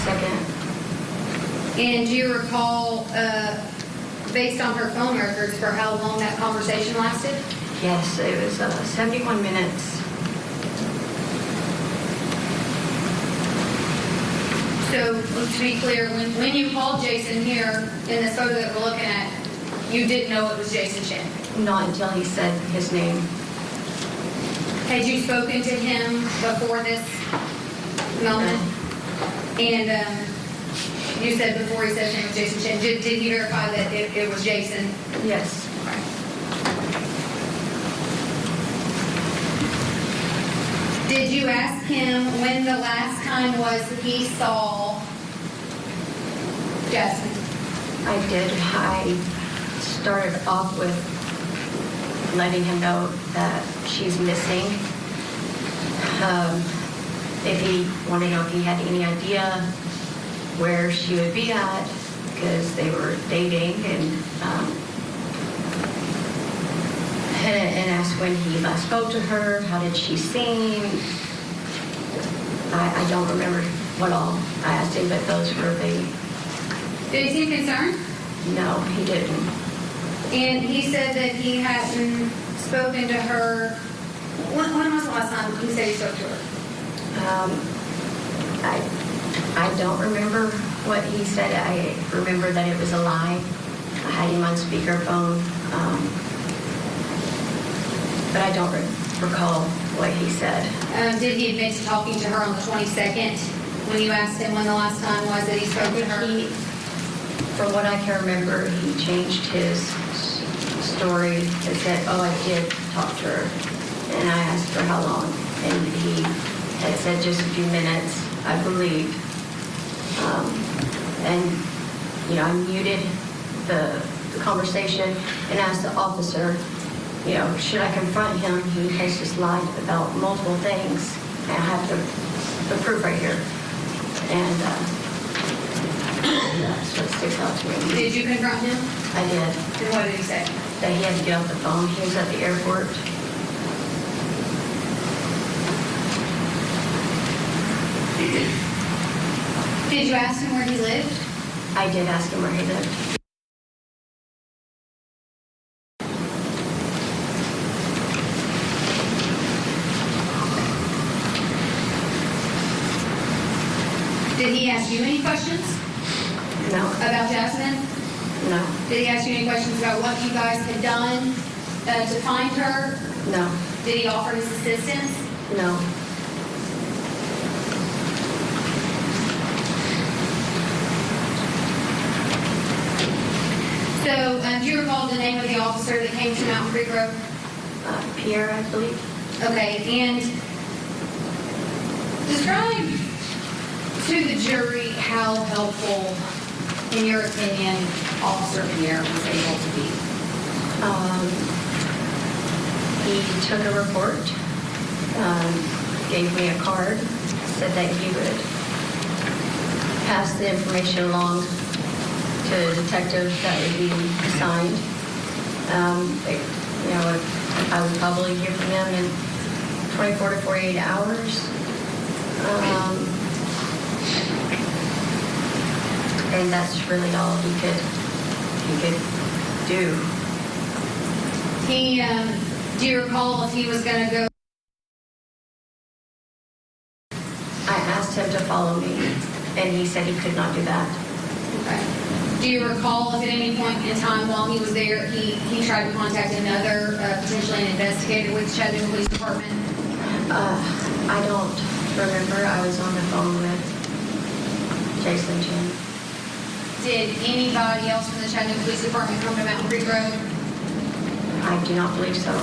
22nd. And do you recall, based on her phone records, for how long that conversation lasted? Yes, it was 71 minutes. So, to be clear, when you called Jason here in this photo that we're looking at, you didn't know it was Jason Chen? Not until he said his name. Had you spoken to him before this moment? No. And you said before he said his name was Jason Chen. Did he verify that it was Jason? Yes. Did you ask him when the last time was he saw Jasmine? I did. I started off with letting him know that she's missing. If he wanted to know if he had any idea where she would be at, because they were dating, and asked when he last spoke to her, how did she seem. I don't remember what all I asked him, but those were the... Did he seem concerned? No, he didn't. And he said that he hadn't spoken to her. When was the last time he said he spoke to her? I don't remember what he said. I remember that it was a lie. I had him on speakerphone. But I don't recall what he said. Did he admit to talking to her on the 22nd when you asked him when the last time was that he spoke to her? From what I can remember, he changed his story and said, oh, I did talk to her. And I asked for how long. And he had said just a few minutes, I believe. I muted the conversation and asked the officer, should I confront him? He has just lied about multiple things. I have the proof right here. And that's what sticks out to me. Did you confront him? I did. And what did he say? That he had to get off the phone. He was at the airport. Did you ask him where he lived? I did ask him where he lived. Did he ask you any questions? No. About Jasmine? No. Did he ask you any questions about what you guys had done to find her? No. Did he offer his assistance? No. So, do you recall the name of the officer that came to Mountain Creek Road? Pierre, I believe. Okay, and describe to the jury how helpful, in your opinion, Officer Pierre was able to be. He took a report, gave me a card, said that he would pass the information along to a detective that would be assigned. I would probably hear from him in 24 to 48 hours. And that's really all he could do. Do you recall if he was going to go? I asked him to follow me, and he said he could not do that. Okay. Do you recall if at any point in time while he was there, he tried to contact another, potentially an investigator with the Chattanooga Police Department? I don't remember. I was on the phone with Jason Chen. Did anybody else from the Chattanooga Police Department come to Mountain Creek Road? I do not believe so.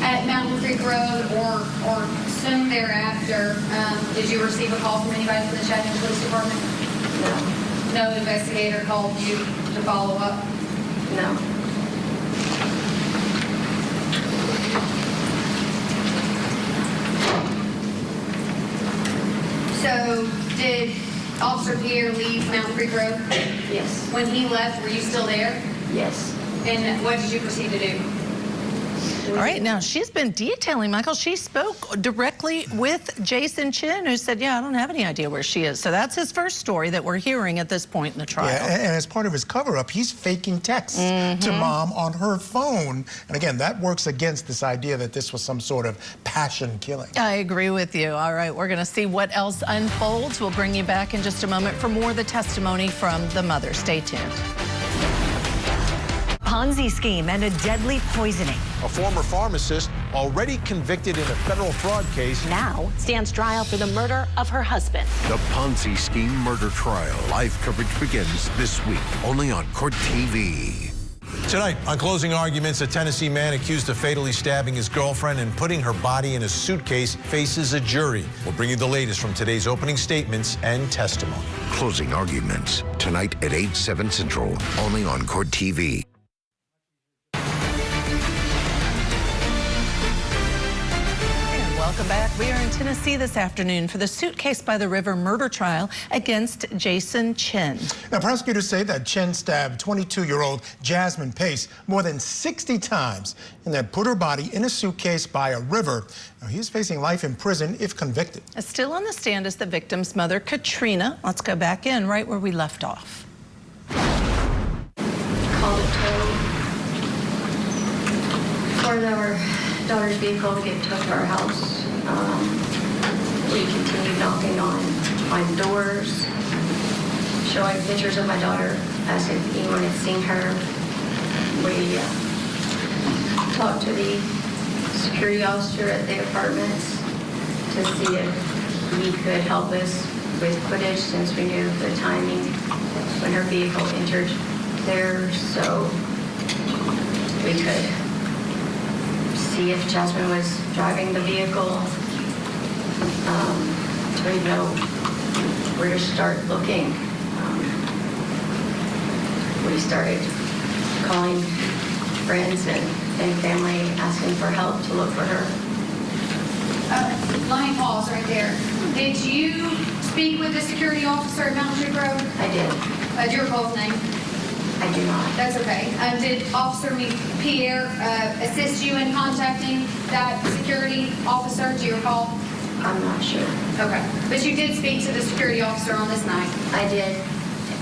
At Mountain Creek Road or soon thereafter, did you receive a call from anybody from the Chattanooga Police Department? No. No investigator called you to follow up? No. So did Officer Pierre leave Mountain Creek Road? Yes. When he left, were you still there? Yes. And what did you proceed to do? All right, now she's been detailing, Michael, she spoke directly with Jason Chen, who said, yeah, I don't have any idea where she is. So that's his first story that we're hearing at this point in the trial. Yeah, and as part of his cover-up, he's faking texts to mom on her phone. And again, that works against this idea that this was some sort of passion killing. I agree with you. All right, we're going to see what else unfolds. We'll bring you back in just a moment for more of the testimony from the mother. Stay tuned. Ponzi scheme and a deadly poisoning. A former pharmacist already convicted in a federal fraud case. Now stands trial for the murder of her husband. The Ponzi scheme murder trial. Live coverage begins this week, only on Court TV. Tonight, on Closing Arguments, a Tennessee man accused of fatally stabbing his girlfriend and putting her body in a suitcase faces a jury. We'll bring you the latest from today's opening statements and testimony. Closing Arguments, tonight at 8/7 Central, only on Court TV. Welcome back. We are in Tennessee this afternoon for the Suitcase by the River murder trial against Jason Chen. Now, prosecutors say that Chen stabbed 22-year-old Jasmine Pace more than 60 times and then put her body in a suitcase by a river. Now, he's facing life in prison if convicted. Still on the stand is the victim's mother, Catrina. Let's go back in right where we left off. Called it tow for our daughter's vehicle to get towed to our house. We continued knocking on doors, showing pictures of my daughter, asking if anyone had seen her. We talked to the security officer at the apartments to see if he could help us with footage, since we knew the timing when her vehicle entered there, so we could see if Jasmine was driving the vehicle, so we know where to start looking. We started calling friends and family, asking for help to look for her. Let me pause right there. Did you speak with the security officer at Mountain Creek Road? I did. Do you recall his name? I do not. That's okay. Did Officer Pierre assist you in contacting that security officer? Do you recall? I'm not sure. Okay. But you did speak to the security officer on this night? I did,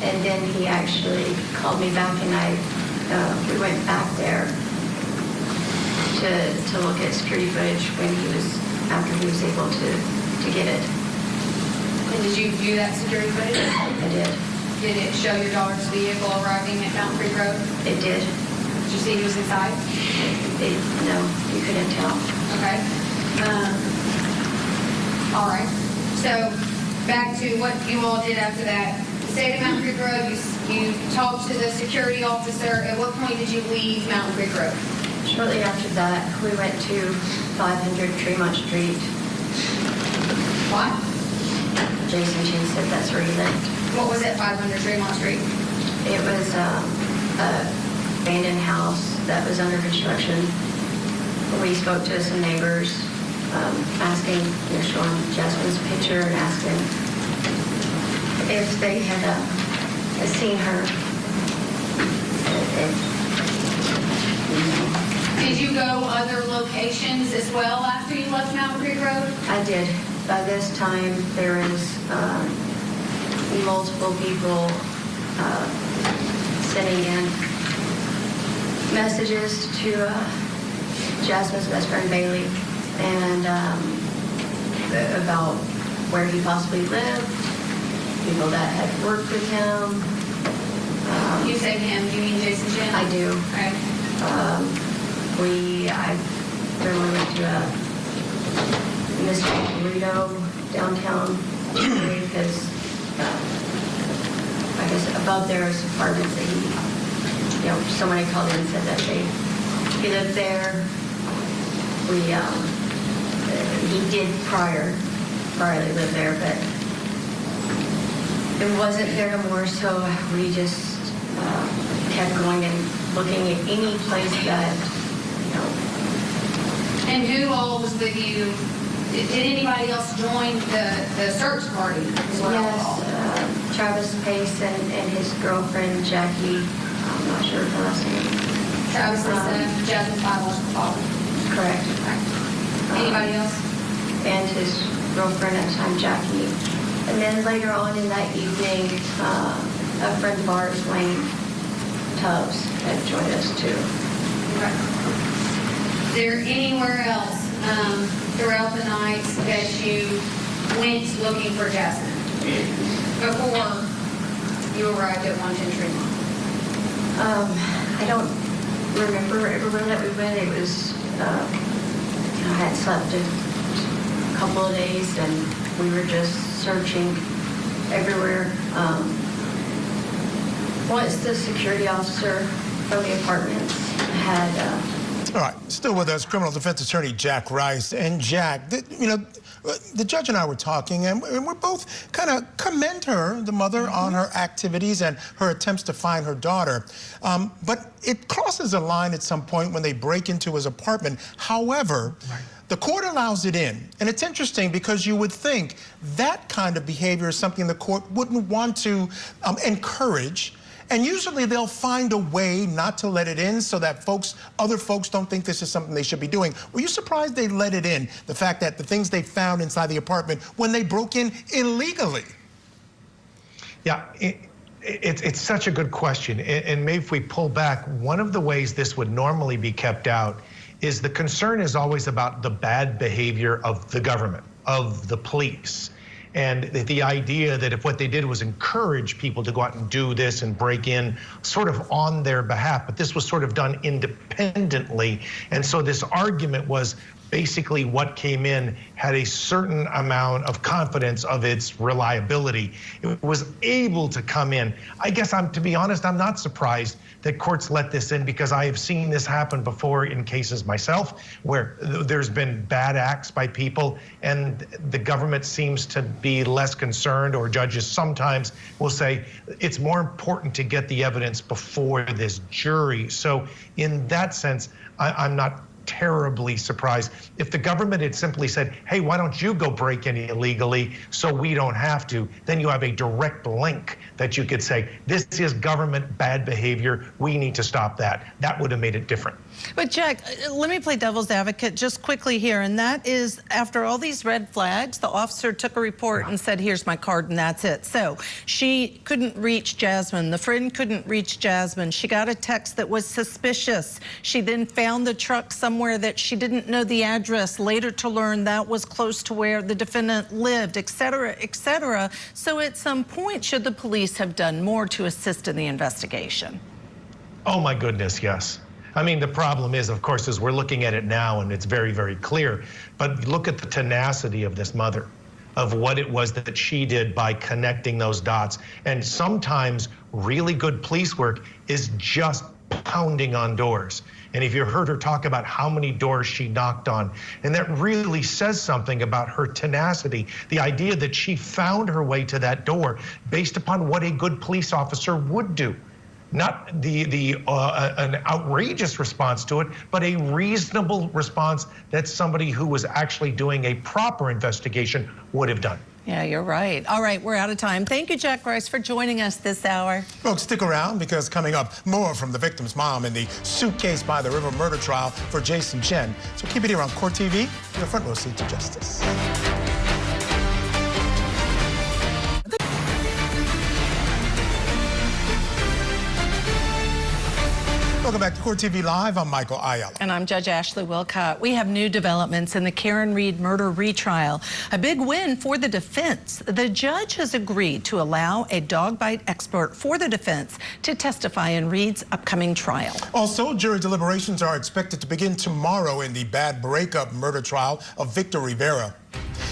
and then he actually called me back, and we went back there to look at security footage after he was able to get it. And did you view that security footage? I did. Did it show your daughter's vehicle arriving at Mountain Creek Road? It did. Did you see he was inside? No, you couldn't tell. Okay. All right. So back to what you all did after that. You stayed at Mountain Creek Road. You talked to the security officer. At what point did you leave Mountain Creek Road? Shortly after that, we went to 500 Tremont Street. Why? Jason Chen said that's where he lived. What was at 500 Tremont Street? It was a abandoned house that was under construction. We spoke to some neighbors, asking, showing Jasmine's picture and asking if they had seen her. Did you go other locations as well after you left Mountain Creek Road? I did. By this time, there was multiple people sending in messages to Jasmine's best friend Bailey, and about where he possibly lived, people that had worked with him. You say him, do you mean Jason Chen? I do. Okay. I remember went to Mr. Burrito downtown because I guess above there was apartments that someone had called in and said that he lived there. He did priorly live there, but it wasn't there no more, so we just kept going and looking at any place that, And who all was with you? Did anybody else join the search party as well? Yes, Travis Pace and his girlfriend Jackie. I'm not sure of her last name. Travis is Jasmine's biological father. Correct. Anybody else? And his girlfriend at the time, Jackie. And then later on in that evening, a friend of ours, Wayne Tubbs, had joined us too. Is there anywhere else throughout the night that you went looking for Jasmine before you arrived at 110 Tremont? I don't remember everywhere that we went. It was, I had slept a couple of days and we were just searching everywhere. Once the security officer from the apartments had... All right, still with us, criminal defense attorney Jack Rice. And Jack, the judge and I were talking, and we're both kind of commend her, the mother, on her activities and her attempts to find her daughter. But it crosses a line at some point when they break into his apartment. However, the court allows it in. And it's interesting because you would think that kind of behavior is something the court wouldn't want to encourage. And usually they'll find a way not to let it in so that other folks don't think this is something they should be doing. Were you surprised they let it in, the fact that the things they found inside the apartment when they broke in illegally? Yeah, it's such a good question. And maybe if we pull back, one of the ways this would normally be kept out is the concern is always about the bad behavior of the government, of the police. And the idea that if what they did was encourage people to go out and do this and break in sort of on their behalf, but this was sort of done independently. And so this argument was basically what came in had a certain amount of confidence of its reliability. It was able to come in. I guess to be honest, I'm not surprised that courts let this in because I have seen this happen before in cases myself where there's been bad acts by people and the government seems to be less concerned, or judges sometimes will say it's more important to get the evidence before this jury. So in that sense, I'm not terribly surprised. If the government had simply said, hey, why don't you go break in illegally so we don't have to, then you have a direct link that you could say, this is government bad behavior, we need to stop that. That would have made it different. But Jack, let me play devil's advocate just quickly here, and that is after all these red flags, the officer took a report and said, here's my card and that's it. So she couldn't reach Jasmine, the friend couldn't reach Jasmine, she got a text that was suspicious. She then found the truck somewhere that she didn't know the address, later to learn that was close to where the defendant lived, et cetera, et cetera. So at some point, should the police have done more to assist in the investigation? Oh my goodness, yes. I mean, the problem is, of course, is we're looking at it now and it's very, very clear. But look at the tenacity of this mother, of what it was that she did by connecting those dots. And sometimes really good police work is just pounding on doors. And if you heard her talk about how many doors she knocked on, and that really says something about her tenacity, the idea that she found her way to that door based upon what a good police officer would do. Not an outrageous response to it, but a reasonable response that somebody who was actually doing a proper investigation would have done. Yeah, you're right. All right, we're out of time. Thank you, Jack Rice, for joining us this hour. Folks, stick around because coming up, more from the victim's mom in the Suitcase by the River murder trial for Jason Chen. So keep it here on Court TV, your front row seat to justice. Welcome back to Court TV Live. I'm Michael Ayala. And I'm Judge Ashley Wilcott. We have new developments in the Karen Reed murder retrial. A big win for the defense. The judge has agreed to allow a dog bite expert for the defense to testify in Reed's upcoming trial. Also, jury deliberations are expected to begin tomorrow in the bad breakup murder trial of Victor Rivera.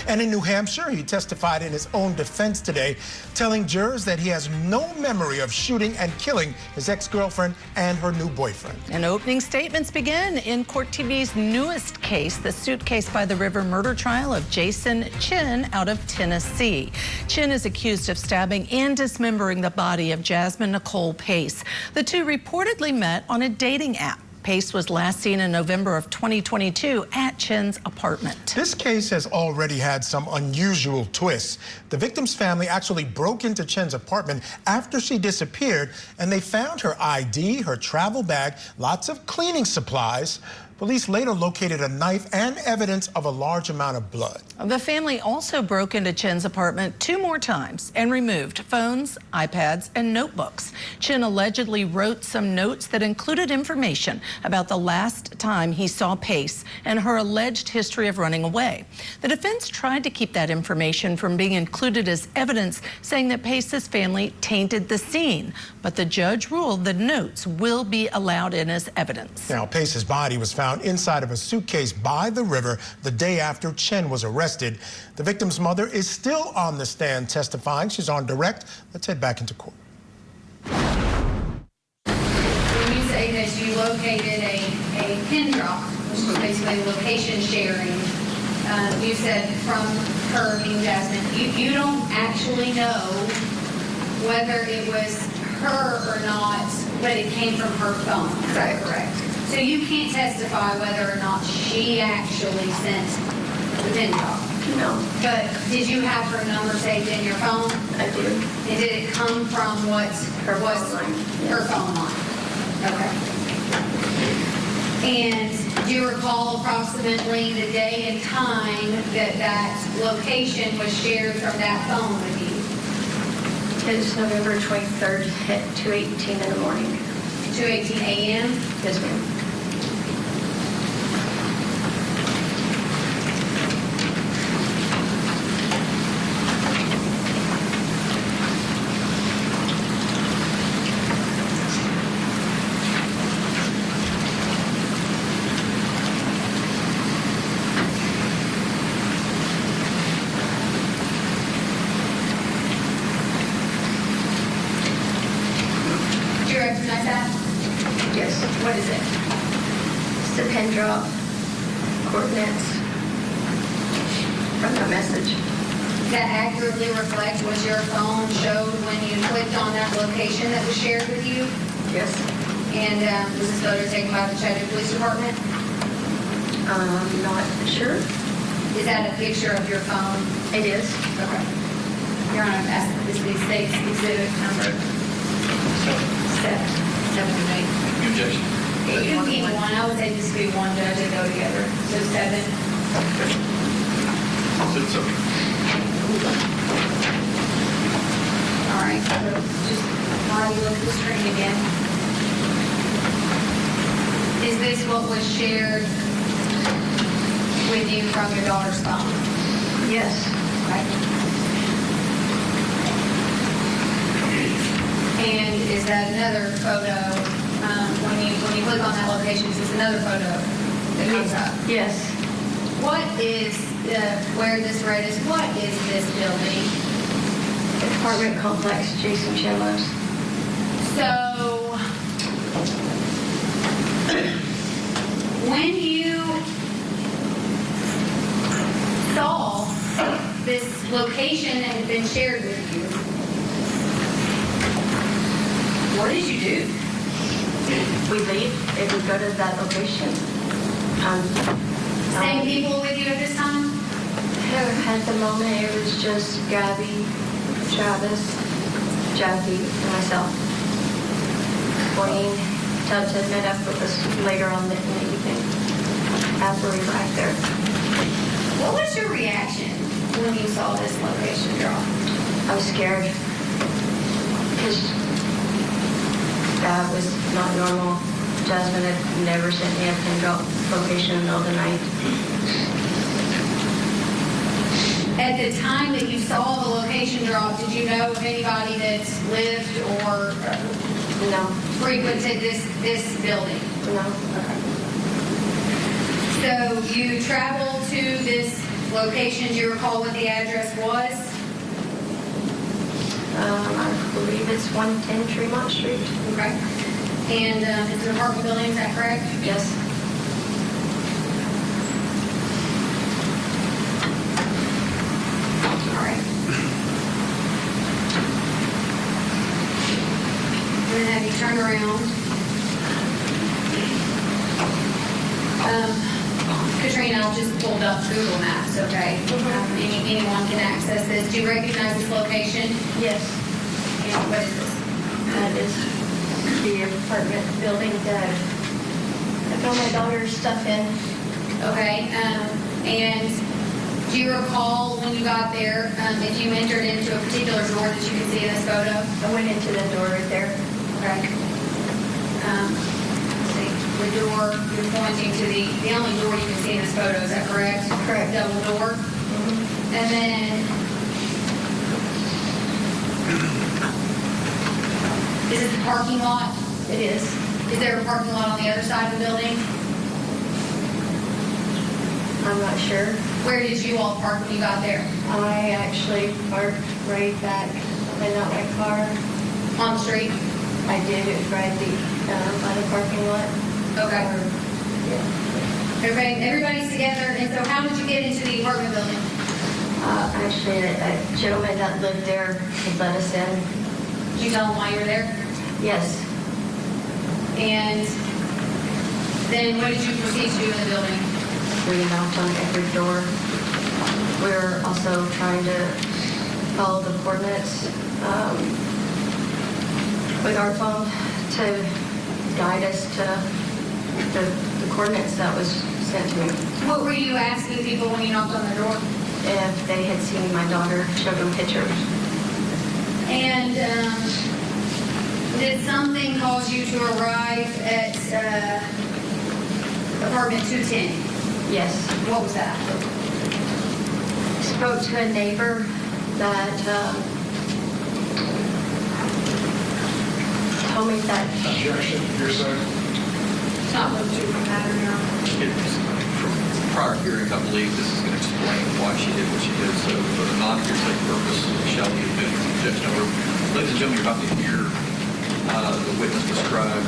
And in New Hampshire, he testified in his own defense today, telling jurors that he has no memory of shooting and killing his ex-girlfriend and her new boyfriend. And opening statements begin in Court TV's newest case, the Suitcase by the River murder trial of Jason Chen out of Tennessee. Chen is accused of stabbing and dismembering the body of Jasmine Nicole Pace. The two reportedly met on a dating app. Pace was last seen in November of 2022 at Chen's apartment. This case has already had some unusual twists. The victim's family actually broke into Chen's apartment after she disappeared, and they found her ID, her travel bag, lots of cleaning supplies. police later located a knife and evidence of a large amount of blood. The family also broke into Chen's apartment 2 more times and removed phones, iPads, and notebooks. Chen allegedly wrote some notes that included information about the last time he saw Pace and her alleged history of running away. The defense tried to keep that information from being included as evidence, saying that Pace's family tainted the scene, but the judge ruled the notes will be allowed in as evidence. Now, Pace's body was found inside of a suitcase by the river the day after Chen was arrested. The victim's mother is still on the stand testifying. She's on direct. Let's head back into court. When you say that you located a pin drop, which is basically location sharing, you said from her, being Jasmine, you don't actually know whether it was her or not, but it came from her phone. Is that correct? So you can't testify whether or not she actually sent the pin drop? No, But did you have her number saved in your phone? I do. And did it come from what Her was phone line, yes. her phone line? Okay. And do you recall approximately the day and time that location was shared from that phone with you? It's November 23rd at 2:18 in the morning. 2:18 a.m.? Yes, ma'am. Do you recognize that? Yes. What is it? It's the pin drop coordinates from the message. Does that accurately reflect what your phone showed when you clicked on that location that was shared with you? Yes. And was this photo taken by the Chattanooga Police Department? Not sure. Is that a picture of your phone? It is. Okay. Your Honor, that's this state's exhibit number 778. Objection. It could be one. I would say this could be one judge and go together. So 7. So, All right. So just while you look at the screen again. Is this what was shared with you from your daughter's phone? Yes. Right. And is that another photo? When you click on that location, is this another photo that comes up? Yes. What is where this red is? What is this building? Apartment complex, Jason Chen lives. So when you saw this location that had been shared with you, what did you do? We leave if we go to that location. Same people with you at this time? At the moment, it was just Gabby, Travis, Jackie, and myself. Wayne Tubbs had met up with us later on in the evening after we arrived there. What was your reaction when you saw this location drop? I was scared because that was not normal. Jasmine had never sent me a pin drop location in the middle of the night. At the time that you saw the location drop, did you know of anybody that lived or No, frequented this building? no. So you traveled to this location. Do you recall what the address was? I believe it's 110 Tremont Street. Okay. And it's an apartment building, is that correct? Yes. All right. I'm going to have you turn around. Catrina, I'll just pulled up Google Maps, okay? Anyone can access this. Do you recognize this location? Yes. And what is this? That is the apartment building that throw my daughter's stuff in. Okay, and do you recall when you got there, if you entered into a particular door that you can see in this photo? I went into the door right there. Okay. See, the door, you're pointing to the only door you can see in this photo, is that correct? Correct. Double door. And then, is it the parking lot? It is. Is there a parking lot on the other side of the building? I'm not sure. Where did you all park when you got there? I actually parked right back in my car. On the street? I did it right by the parking lot. Okay. Yeah. Okay, everybody's together, and so how did you get into the apartment building? Actually, a gentleman that lived there had let us in. Did you tell them why you were there? Yes. And then what did you proceed to do in the building? We knocked on every door. We were also trying to follow the coordinates with our phone to guide us to the coordinates that was sent to me. What were you asking people when you knocked on their door? If they had seen my daughter, showed them pictures. And did something cause you to arrive at apartment 210? Yes. What was that? Spoke to a neighbor that told me that Objection, your side. It's not what you from pattern or From prior hearings, I believe this is going to explain why she did what she did. So for the non-hearsay purpose, shall be admitted to objection. Ladies and gentlemen, you're about to hear the witness describe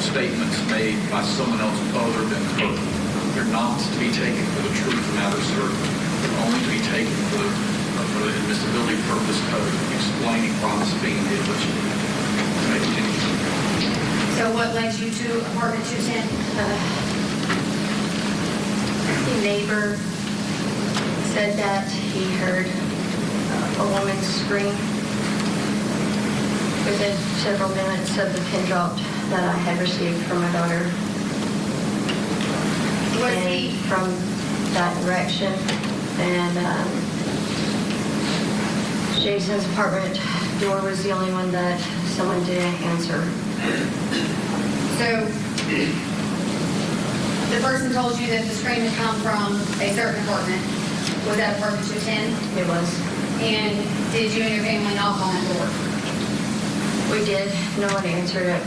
statements made by someone else other than her. They're not to be taken for the truth of the matter, sir. They're only to be taken for the admissibility purpose of explaining why Ms. Bean did what she did. May continue. So what led you to apartment 210? the neighbor said that he heard a woman scream within several minutes of the pin drop that I had received from my daughter. Was he from that direction, and Jason's apartment door was the only one that someone didn't answer. So the person told you that the scream had come from a certain apartment. Was that apartment 210? It was. And did you and your family knock on that door? We did. No one answered it.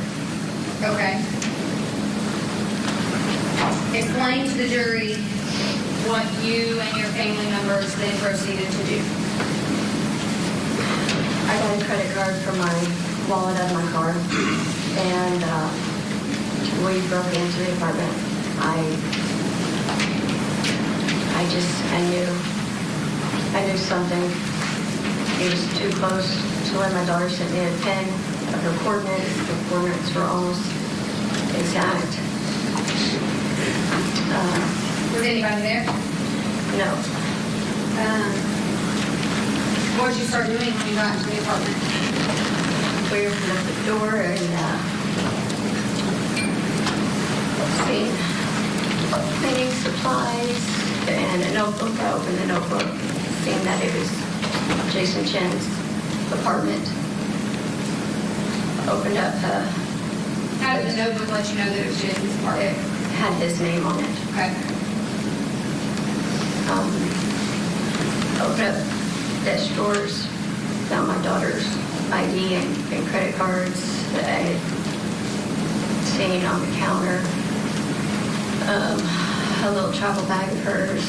Okay. Explain to the jury what you and your family members then proceeded to do. I got a credit card from my wallet out of my car, and we broke into the apartment. I knew something. It was too close to when my daughter sent me a pin of her coordinates. The coordinates were almost exact. Was anybody there? No. What did you start doing when you got into the apartment? We opened up the door and seen cleaning supplies and a notebook. I opened the notebook, seeing that it was Jason Chen's apartment. Opened up. How did the notebook let you know that it was Jason's It apartment? had his name on it. Okay. Opened up desk drawers, found my daughter's ID and credit cards that I had seen on the counter. A little travel bag of hers.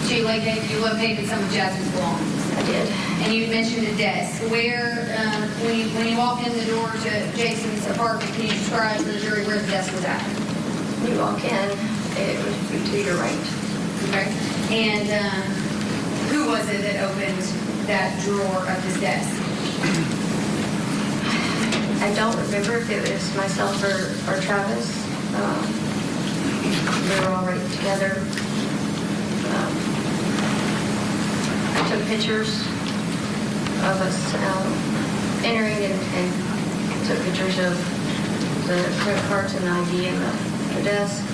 So you located some of Jasmine's belongings. I did. And you mentioned a desk. Where, when you walk in the door to Jason's apartment, can you describe to the jury where the desk was at? You walk in, it would be to your right. Okay. And who was it that opened that drawer of his desk? I don't remember if it was myself or Travis. We were all right together. I took pictures of us entering and took pictures of the credit cards and the ID in the desk.